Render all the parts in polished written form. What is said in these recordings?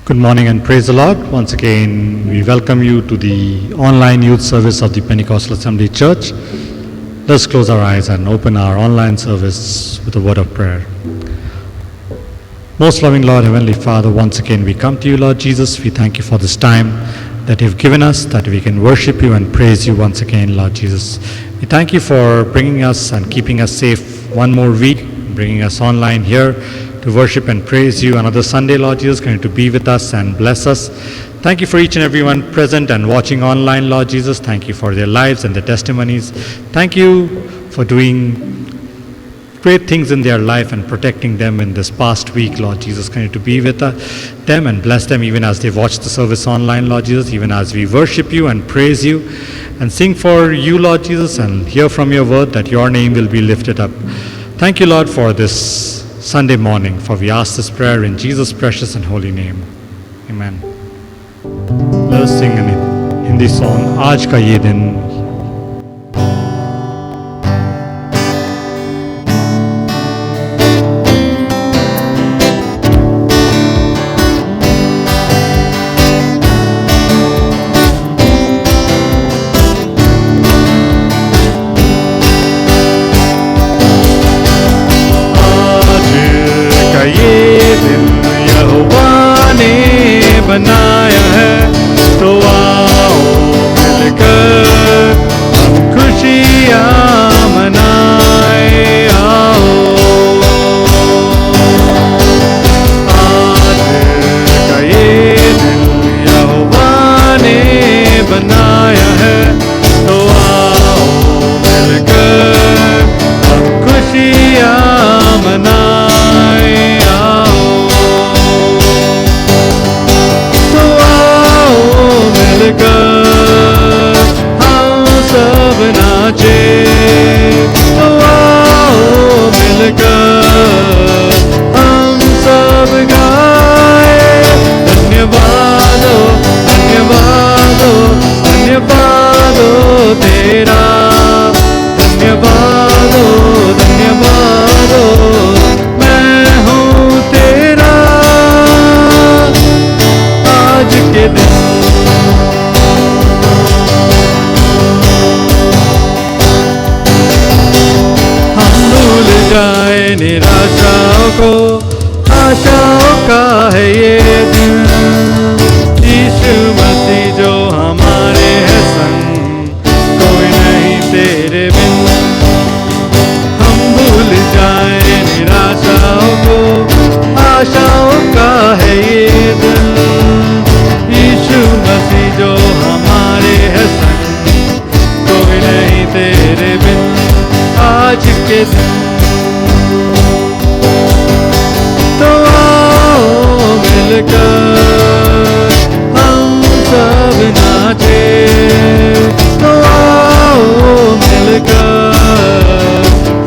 Good morning and praise the Lord. Once again, we welcome you to the online youth service of the Pentecostal Assembly Church. Let's close our eyes and open our online service with a word of prayer. Most loving Lord, Heavenly Father, once again we come to you, Lord Jesus. We thank you for this time that you've given us, that we can worship you and praise you once again, Lord Jesus. We thank you for bringing us and keeping us safe one more week, bringing us online here to worship and praise you. Another Sunday, Lord Jesus, going to be with us and bless us. Thank you for each and everyone present and watching online, Lord Jesus. Thank you for their lives and their testimonies. Thank you for doing great things in their life and protecting them in this past week, Lord Jesus. Continue to be with them and bless them even as they watch the service online, Lord Jesus, even as we worship you and praise you and sing for you, Lord Jesus, and hear from your word that your name will be lifted up. Thank you, Lord, for this Sunday morning, for we ask this prayer in Jesus' precious and holy name. Amen. Let us sing in Hindi song, Aaj Ka Ye Din. बनाया है तो आओ मिलकर हम खुशियाँ मनाए आओ। आज का ये दिन यहोवा ने बनाया है तो आओ मिलकर हम खुशियाँ मनाए आओ। हम सब नाचे तो आओ मिलकर हम सब गाए। धन्यवाद हो धन्यवाद हो धन्यवाद हो तेरा, धन्यवाद हो धन्यवाद हो मैं हूँ तेरा। आज के दिन जाए निराशाओं को, आशाओं का है ये दिन। यीशु मसीह जो हमारे है संग, कोई नहीं तेरे बिन। हम भूल जाए निराशाओं को, आशाओं का है ये दिन। यीशु मसीह जो हमारे है संग, कोई नहीं तेरे बिन। आज के दिन तो आओ मिलकर हम सब नाचे, तो आओ मिलकर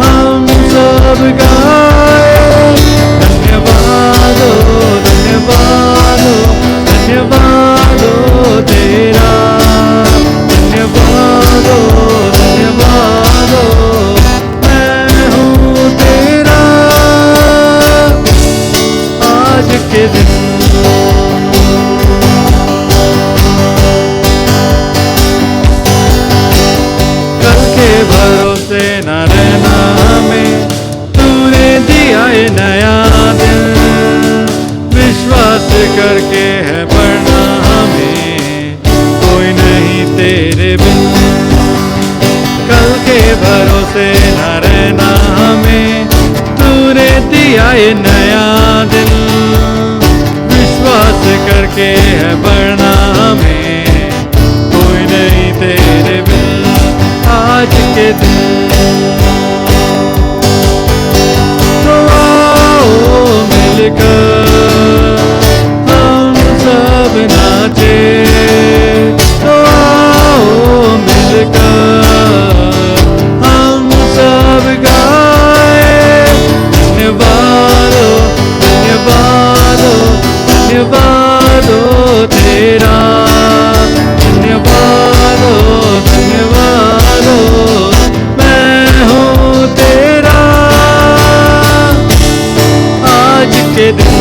हम सब गाए। धन्यवाद हो धन्यवाद हो धन्यवाद हो तेरा, धन्यवाद हो धन्यवाद हो मैं हूँ तेरा। आज के दिन कल के भरोसे न रहना हमें, तूने दिया है नया दिन। विश्वास करके है बढ़ना हमें, कोई नहीं तेरे बिन। कल के भरोसे न रहना हमें, तूने दिया है नया दिन। विश्वास करके है बढ़ना हमें, कोई नहीं तेरे बिन। आज के दिन तो आओ मिलकर हम सब नाचे, तो आओ मिलकर हम सब गाए। धन्यवाद हो धन्यवाद हो धन्यवाद हो तेरा, धन्यवाद हो धन्यवाद हो मैं हूँ तेरा। आज के दिन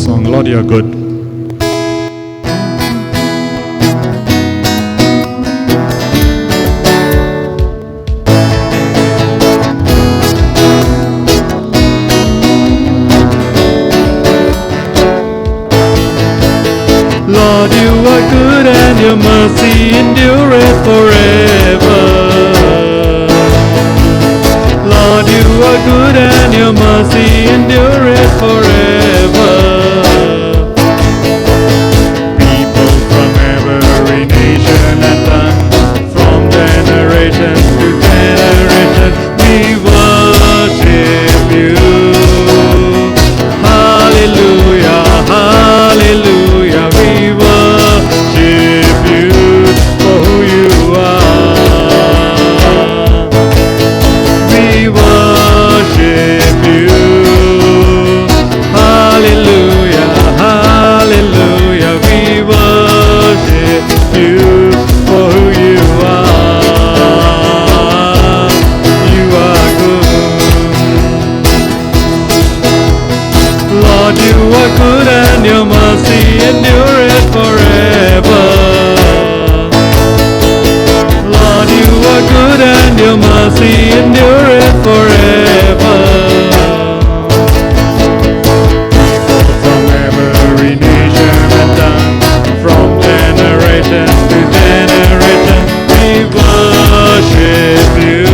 song, Lord, you're good. Lord, you are good and your mercy endureth forever. Lord, you are good and your mercy endureth forever. People from every nation and tongue, from generation to generation, we worship you. Hallelujah, hallelujah, we worship you for who you are. We worship you. Hallelujah, hallelujah, we worship you for who you are. You are good. Lord, you are good and your mercy endureth forever. Lord, you are good and your mercy endureth forever. People from every nation and tongue, from generation to generation, we worship you.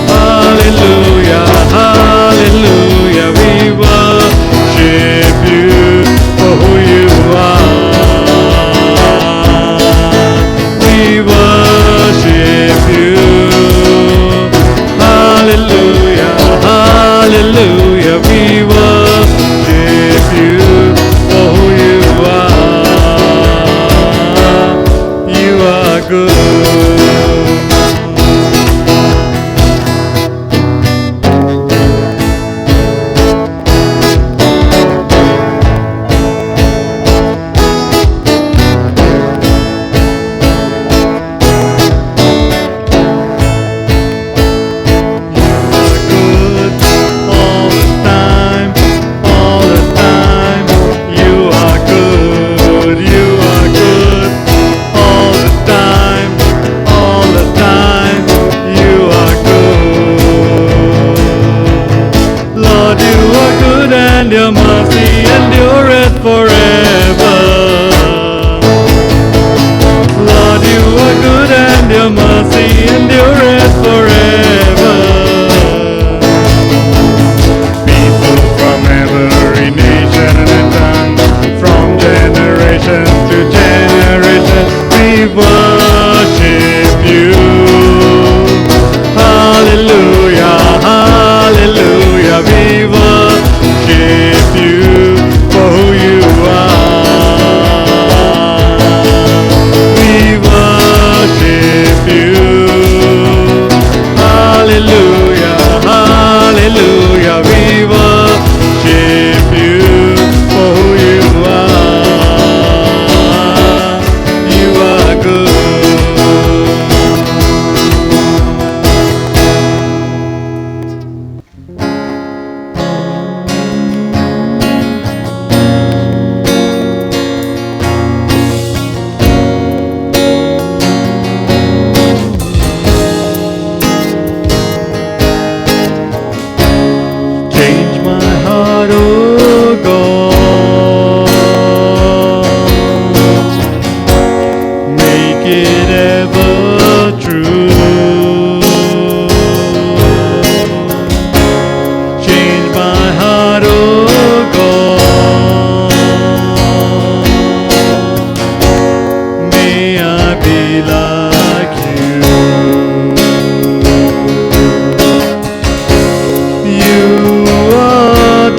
Hallelujah, hallelujah, we worship you for who you are. We worship you. Hallelujah, hallelujah, we worship you for who you are. You are good. And your mercy endureth forever. Lord, you are good and your mercy endureth forever. People from every nation and tongue, from generation to generation, we worship you. Hallelujah, hallelujah, we worship you for who you are. We worship you. Hallelujah, hallelujah, we worship you for who you are. You are good. Change my heart, oh God. Make it ever true. Change my heart, oh God. May I be like you. You are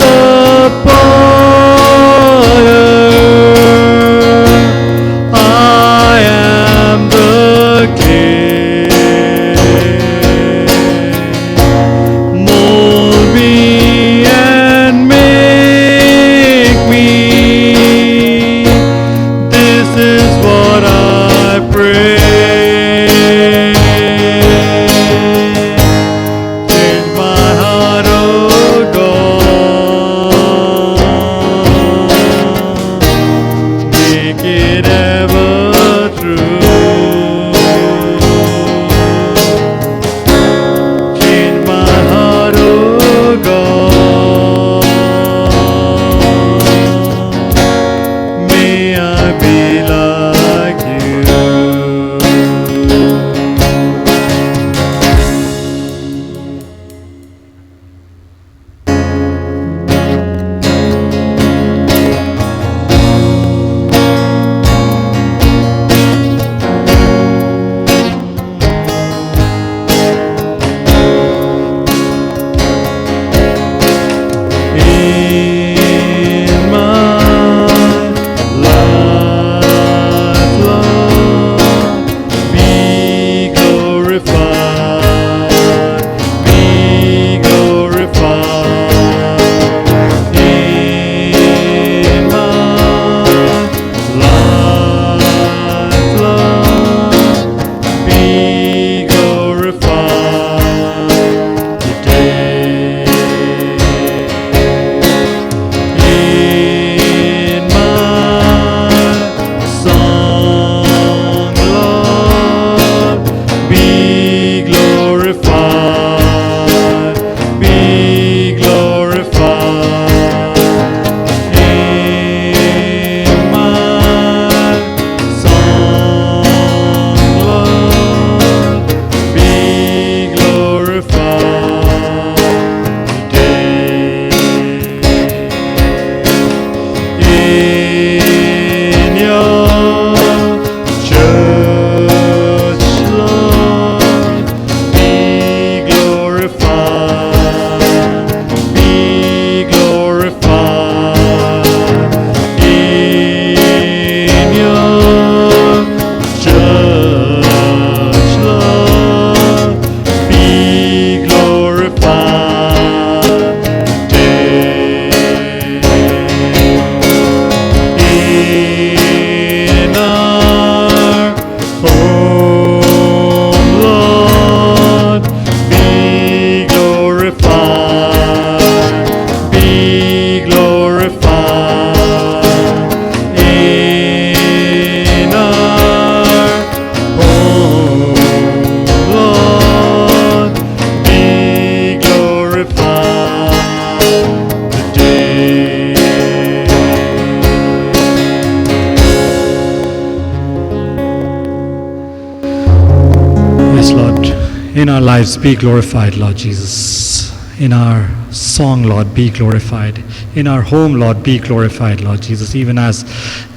our lives, be glorified, Lord Jesus. In our song, Lord, be glorified. In our home, Lord, be glorified, Lord Jesus. Even as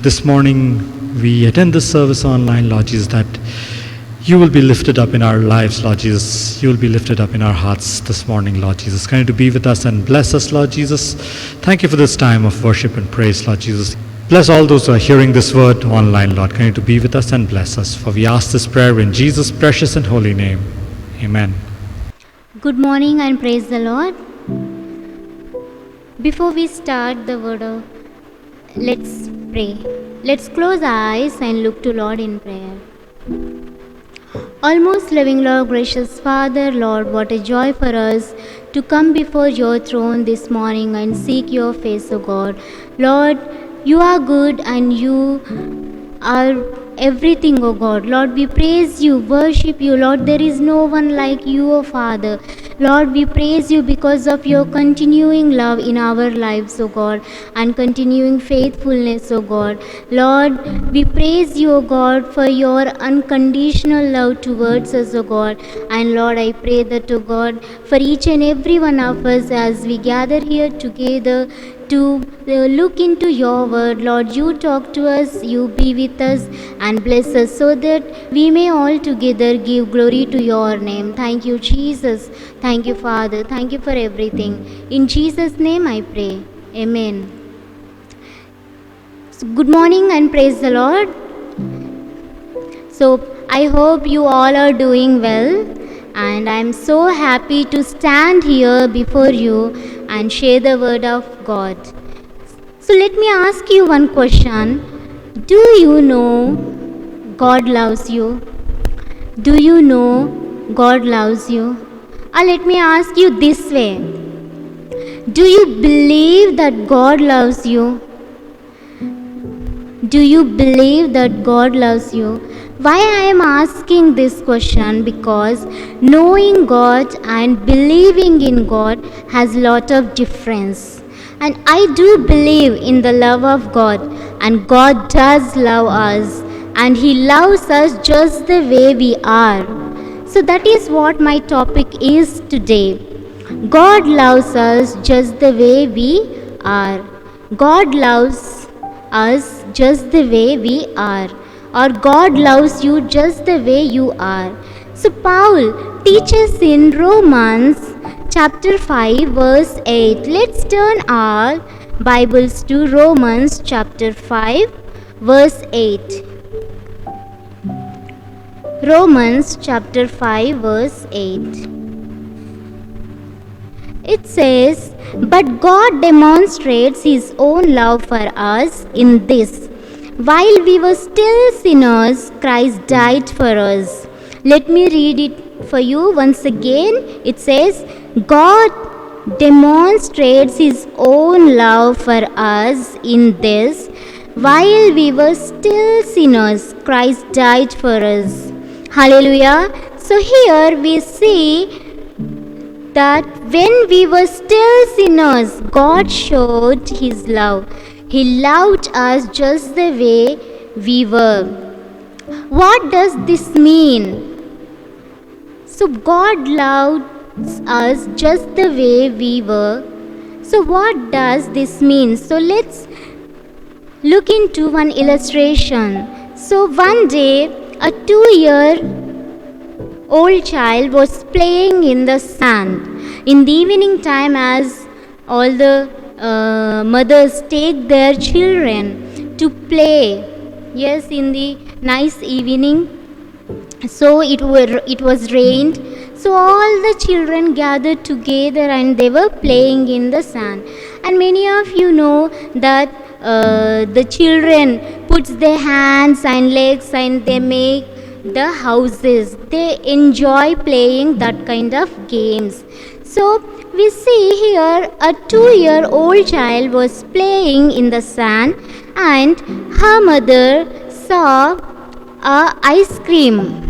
this morning we attend this service online, Lord Jesus, that you will be lifted up in our lives, Lord Jesus. You will be lifted up in our hearts this morning, Lord Jesus. Continue to be with us and bless us, Lord Jesus. Thank you for this time of worship and praise, Lord Jesus. Bless all those who are hearing this word online, Lord. Continue to be with us and bless us. For we ask this prayer in Jesus' precious and holy name. Amen. Good morning and praise the Lord. Before we start the word, let's pray. Let's close our eyes and look to Lord in prayer. Almost loving Lord, gracious Father, Lord, what a joy for us to come before your throne this morning and seek your face, O God. Lord, you are good and you are everything, O God. Lord, we praise you, worship you. Lord, there is no one like you, O Father. Lord, we praise you because of your continuing love in our lives, O God, and continuing faithfulness, O God. Lord, we praise you, O God, for your unconditional love towards us, O God. And Lord, I pray that, O God, for each and every one of us as we gather here together to look into your word, Lord, you talk to us, you be with us and bless us so that we may all together give glory to your name. Thank you, Jesus. Thank you, Father. Thank you for everything. In Jesus' name I pray. Amen. So, good morning and praise the Lord. So, I hope you all are doing well, and I'm so happy to stand here before you and share the word of God. So let me ask you one question. Do you know God loves you? Do you know God loves you? Or let me ask you this way. Do you believe that God loves you? Do you believe that God loves you? Why I am asking this question? Because knowing God and believing in God has a lot of difference. And I do believe in the love of God, and God does love us, and He loves us just the way we are. So that is what my topic is today. God loves us just the way we are. God loves us just the way we are. Or God loves you just the way you are. So Paul teaches in Romans chapter 5 verse 8. Let's turn our Bibles to Romans chapter 5 verse 8. Romans chapter 5 verse 8. It says, "But God demonstrates His own love for us in this: while we were still sinners, Christ died for us." Let me read it for you once again. It says, God demonstrates His own love for us in this: while we were still sinners, Christ died for us. Hallelujah. So here we see that when we were still sinners, God showed His love. He loved us just the way we were. What does this mean? So God loves us just the way we were. So what does this mean? So let's look into one illustration. So one day a 2-year-old child was playing in the sand. In the evening time, as all the mothers take their children to play, yes, in the nice evening. So it was rained. So all the children gathered together and they were playing in the sand. And many of you know that the children puts their hands and legs and they make the houses. They enjoy playing that kind of games. So we see here a 2-year-old child was playing in the sand, and her mother saw a ice cream.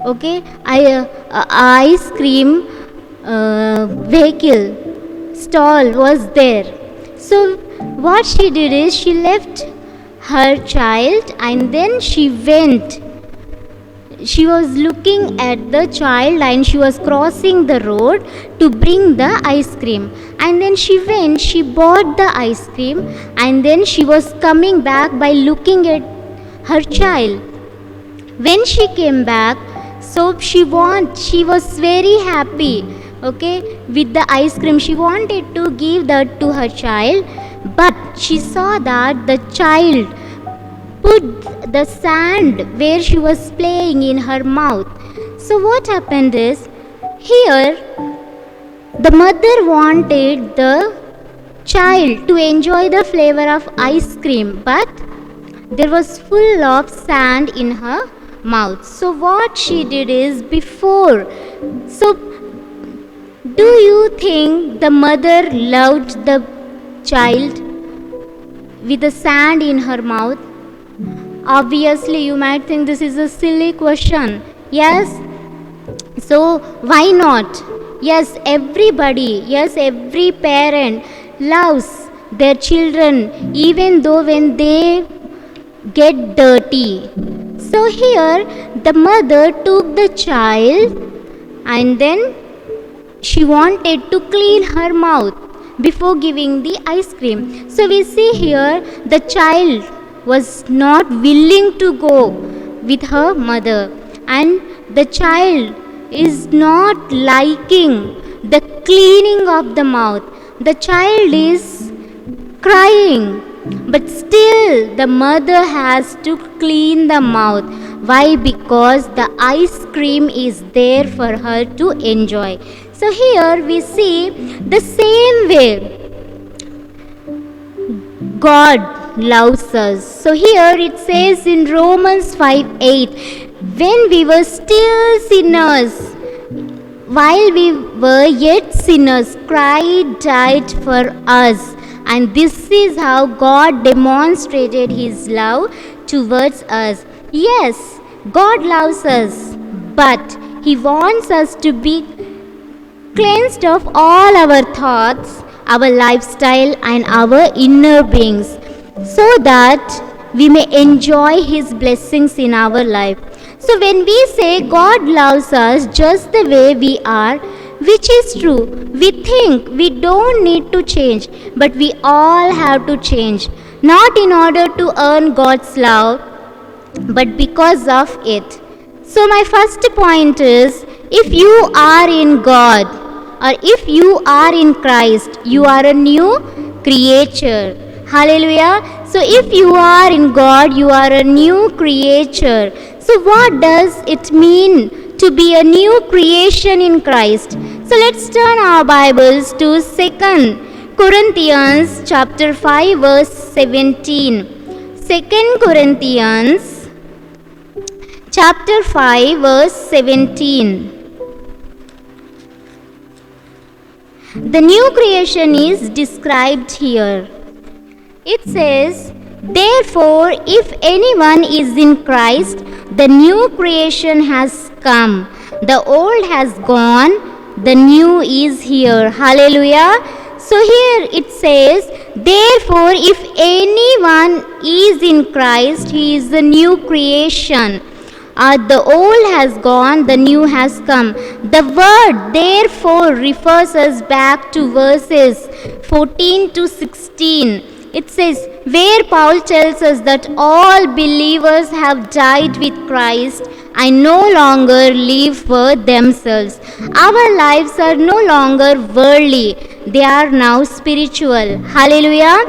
Okay, ice cream vehicle stall was there. So what she did is she left her child and then she went she was looking at the child and she was crossing the road to bring the ice cream. And then she went, she bought the ice cream, and then she was coming back by looking at her child. When she came back, so she was very happy, okay, with the ice cream. She wanted to give that to her child, but she saw that the child put the sand where she was playing in her mouth. So what happened is, here the mother wanted the child to enjoy the flavor of ice cream, but there was full of sand in her mouth. So what she did is, do you think the mother loved the child with the sand in her mouth? Obviously, you might think this is a silly question. Yes? So, why not? Yes, everybody, yes, every parent loves their children even though when they get dirty. So, here the mother took the child and then she wanted to clean her mouth before giving the ice cream. So, we see here the child was not willing to go with her mother, and the child is not liking the cleaning of the mouth. The child is crying, but still the mother has to clean the mouth. Why? Because the ice cream is there for her to enjoy. So here we see the same way God loves us. So here it says in Romans 5:8, when we were still sinners, while we were yet sinners, Christ died for us. And this is how God demonstrated His love towards us. Yes, God loves us, but He wants us to be cleansed of all our thoughts, our lifestyle, and our inner beings, so that we may enjoy His blessings in our life. So when we say God loves us just the way we are, which is true, we think we don't need to change, but we all have to change, not in order to earn God's love, but because of it. So my first point is, if you are in God, or if you are in Christ, you are a new creature. Hallelujah. So if you are in God, you are a new creature. So what does it mean to be a new creation in Christ? So let's turn our Bibles to 2 Corinthians chapter 5 verse 17. 2 Corinthians chapter 5 verse 17. The new creation is described here. It says, therefore, if anyone is in Christ, the new creation has come. The old has gone, the new is here. Hallelujah. So here it says, therefore, if anyone is in Christ, he is a new creation. The old has gone, the new has come. The word therefore refers us back to verses 14 to 16. It says, where Paul tells us that all believers have died with Christ and no longer live for themselves. Our lives are no longer worldly, they are now spiritual. Hallelujah.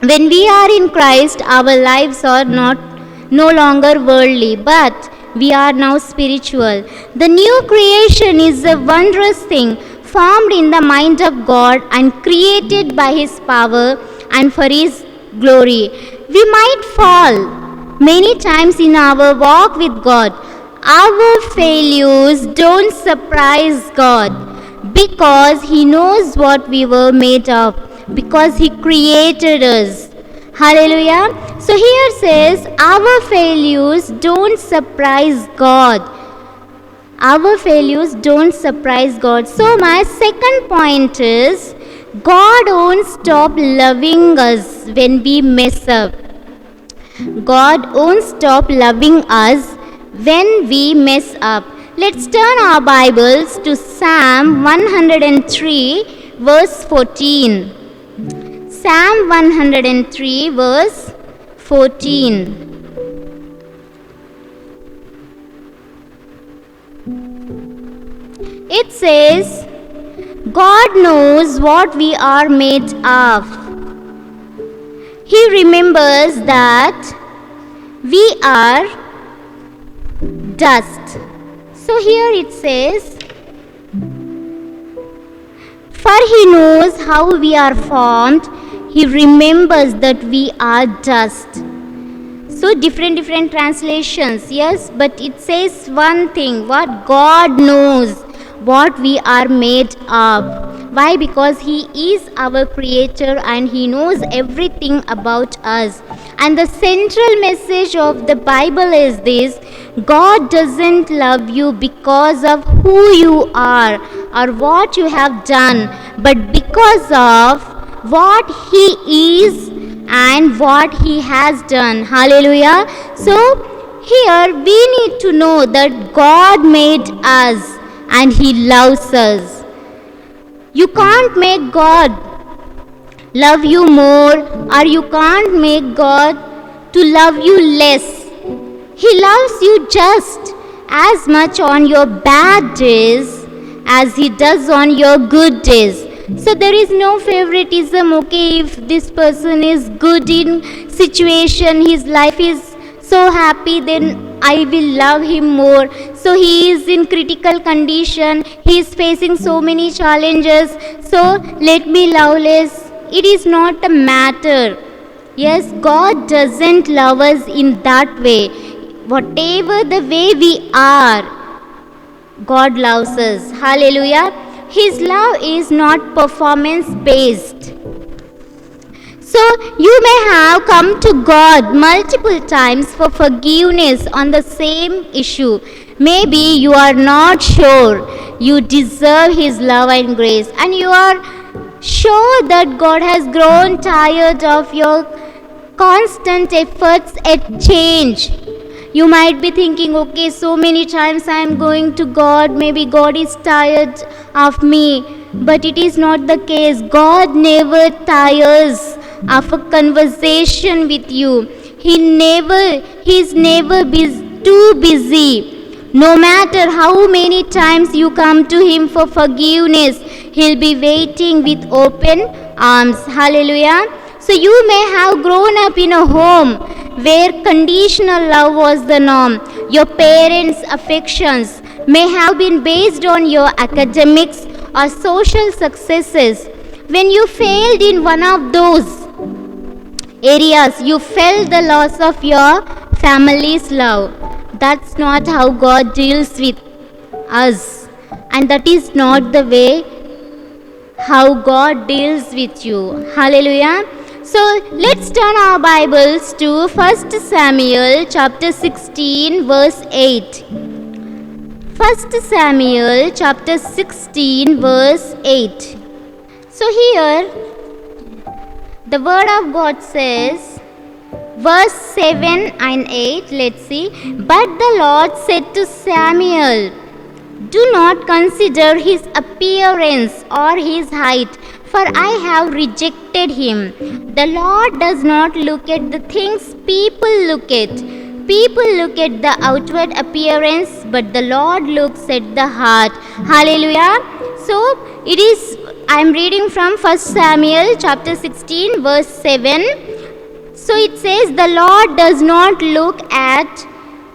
When we are in Christ, our lives are no longer worldly, but we are now spiritual. The new creation is a wondrous thing, formed in the mind of God and created by His power and for His glory. We might fall many times in our walk with God. Our failures don't surprise God, because He knows what we were made of, because He created us. Hallelujah. So here says, our failures don't surprise God. Our failures don't surprise God. So my second point is, God won't stop loving us when we mess up. God won't stop loving us when we mess up. Let's turn our Bibles to Psalm 103, verse 14. Psalm 103, verse 14. It says, God knows what we are made of. He remembers that we are dust. So here it says, for He knows how we are formed. He remembers that we are dust. So different translations, yes, but it says one thing, what God knows what we are made of. Why? Because He is our creator and He knows everything about us. And the central message of the Bible is this: God doesn't love you because of who you are or what you have done, but because of what He is and what He has done. Hallelujah. So here we need to know that God made us and He loves us. You can't make God love you more, or you can't make God to love you less. He loves you just as much on your bad days as He does on your good days. So there is no favoritism. Okay, if this person is good in situation, his life is so happy, then I will love him more. So he is in critical condition, he is facing so many challenges, so let me love less. It is not a matter. Yes, God doesn't love us in that way. Whatever the way we are, God loves us. Hallelujah. His love is not performance based. So you may have come to God multiple times for forgiveness on the same issue. Maybe you are not sure you deserve His love and grace, and you are sure that God has grown tired of your constant efforts at change. You might be thinking, okay, so many times I am going to God, maybe God is tired of me. But it is not the case. God never tires of a conversation with you. He is never too busy. No matter how many times you come to Him for forgiveness, He'll be waiting with open arms. Hallelujah. So you may have grown up in a home where conditional love was the norm. Your parents' affections may have been based on your academics or social successes. When you failed in one of those areas, you felt the loss of your family's love. That's not how God deals with us, and that is not the way how God deals with you. Hallelujah. So let's turn our Bibles to 1 Samuel chapter 16 verse 8. 1 Samuel chapter 16 verse 8. So here the word of God says, verse 7 and 8, let's see. But the Lord said to Samuel, do not consider his appearance or his height, for I have rejected him. The Lord does not look at the things people look at. People look at the outward appearance, but the Lord looks at the heart. Hallelujah. So I am reading from 1 Samuel chapter 16 verse 7. So it says, the Lord does not look at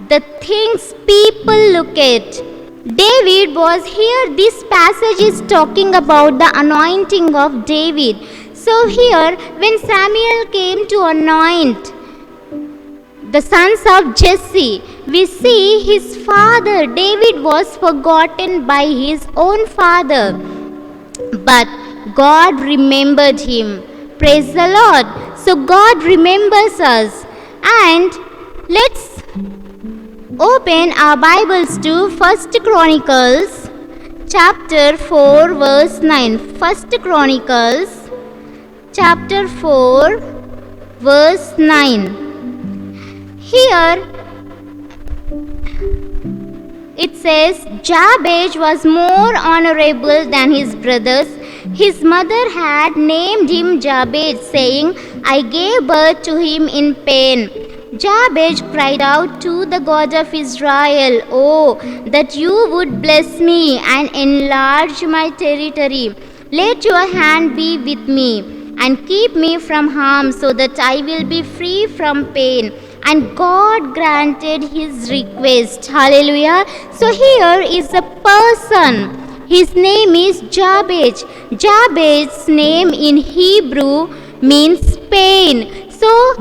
the things people look at. David was here. This passage is talking about the anointing of David. So here, when Samuel came to anoint the sons of Jesse, we see his father David was forgotten by his own father, but God remembered him. Praise the Lord. So God remembers us. And let's open our Bibles to 1 Chronicles chapter 4 verse 9. 1 Chronicles chapter 4 verse 9. Here it says, Jabez was more honorable than his brothers. His mother had named him Jabez, saying, I gave birth to him in pain. Jabez cried out to the God of Israel, Oh, that you would bless me and enlarge my territory. Let your hand be with me and keep me from harm so that I will be free from pain. And God granted his request. Hallelujah. So here is a person. His name is Jabez. Jabez's name in Hebrew means pain. So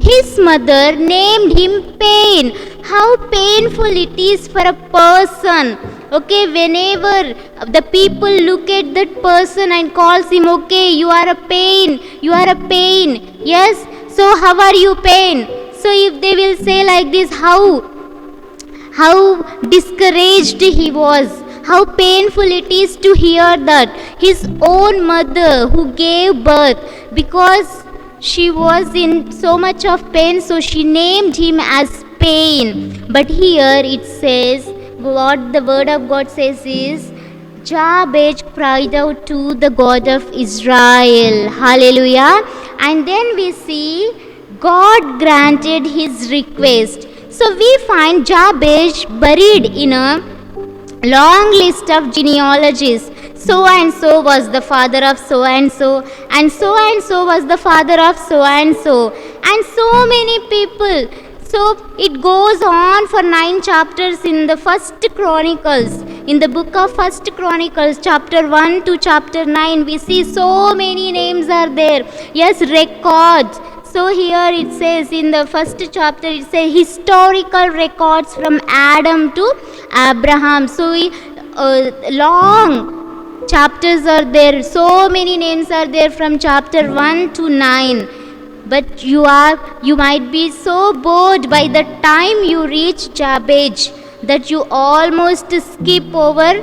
his mother named him Pain. How painful it is for a person. Okay, whenever the people look at that person and calls him, okay, you are a pain, you are a pain. Yes, so how are you, Pain? So if they will say like this, how discouraged he was, how painful it is to hear that his own mother who gave birth, because she was in so much of pain, so she named him as Pain. But here it says, what the word of God says is, Jabez cried out to the God of Israel. Hallelujah. And then we see God granted his request. So we find Jabez buried in a long list of genealogies. So and so was the father of so and so was the father of so, and so many people. So it goes on for 9 chapters in the First Chronicles. In the book of First Chronicles, chapter 1 to chapter 9, we see so many names are there. Yes, records. So here it says in the first chapter, it says historical records from Adam to Abraham. So long chapters are there. So many names are there from chapter 1 to 9. But you might be so bored by the time you reach Jabez that you almost skip over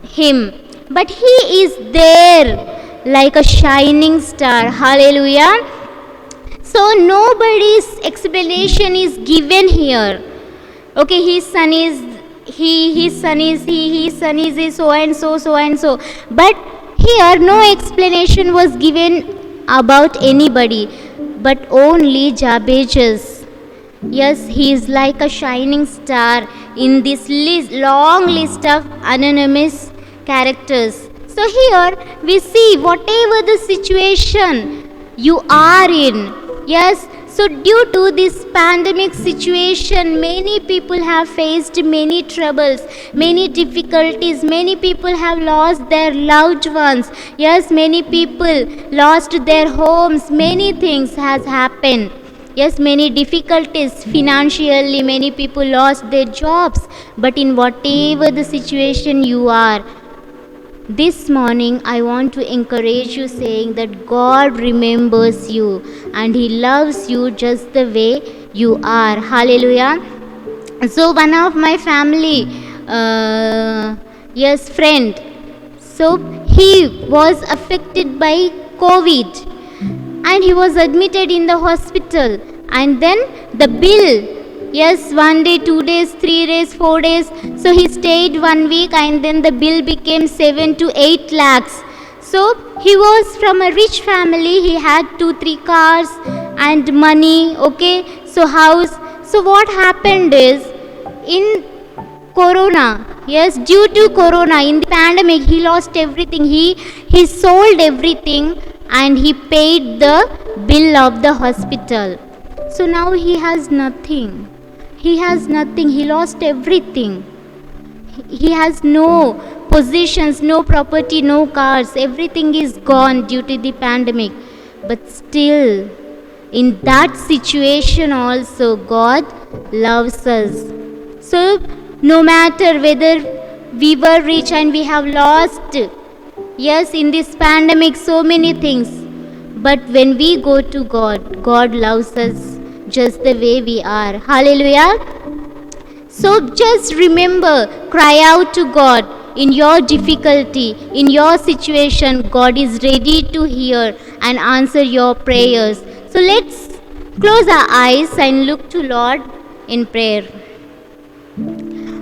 him. But he is there like a shining star. Hallelujah. So nobody's explanation is given here. Okay, his son is so and so. But here no explanation was given about anybody, but only Jabez. Yes, he is like a shining star in this long list of anonymous characters. So here we see whatever the situation you are in. Yes, so due to this pandemic situation, many people have faced many troubles, many difficulties. Many people have lost their loved ones. Yes, many people lost their homes. Many things has happened. Yes, many difficulties financially. Many people lost their jobs. But in whatever the situation you are, this morning I want to encourage you saying that God remembers you and He loves you just the way you are. Hallelujah. So one of my family, friend, so he was affected by COVID and he was admitted in the hospital, and then the bill, yes, 1 day, 2 days, 3 days, 4 days. So he stayed 1 week and then the bill became 7 to 8 lakhs. So he was from a rich family. He had 2-3 cars and money. Okay, so house. So what happened is, in Corona, yes, due to Corona, in the pandemic, he lost everything. He sold everything and he paid the bill of the hospital. So now he has nothing. He has nothing. He lost everything. He has no possessions, no property, no cars. Everything is gone due to the pandemic. But still, in that situation also, God loves us. So no matter whether we were rich and we have lost, yes, in this pandemic, so many things. But when we go to God, God loves us just the way we are. Hallelujah. So just remember, cry out to God in your difficulty, in your situation. God is ready to hear and answer your prayers. So let's close our eyes and look to Lord in prayer.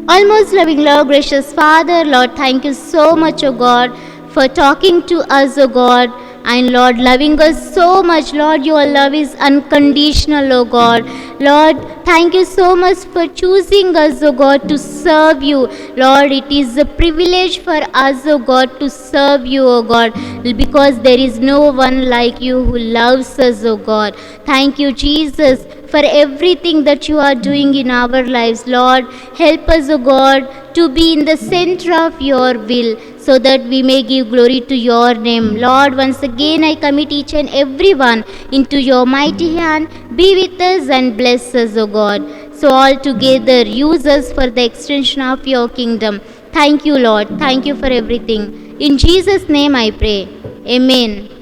Almost loving Lord, gracious Father, Lord, thank you so much, O God, for talking to us, O God, and Lord, loving us so much. Lord, your love is unconditional, O God. Lord, thank you so much for choosing us, O God, to serve you. Lord, it is a privilege for us, O God, to serve you, O God, because there is no one like you who loves us, O God. Thank you, Jesus, for everything that you are doing in our lives. Lord, help us, O God, to be in the center of your will, so that we may give glory to your name. Lord, once again I commit each and every one into your mighty hand. Be with us and bless us, O God. So all together use us for the extension of your kingdom. Thank you, Lord. Thank you for everything. In Jesus' name I pray. Amen.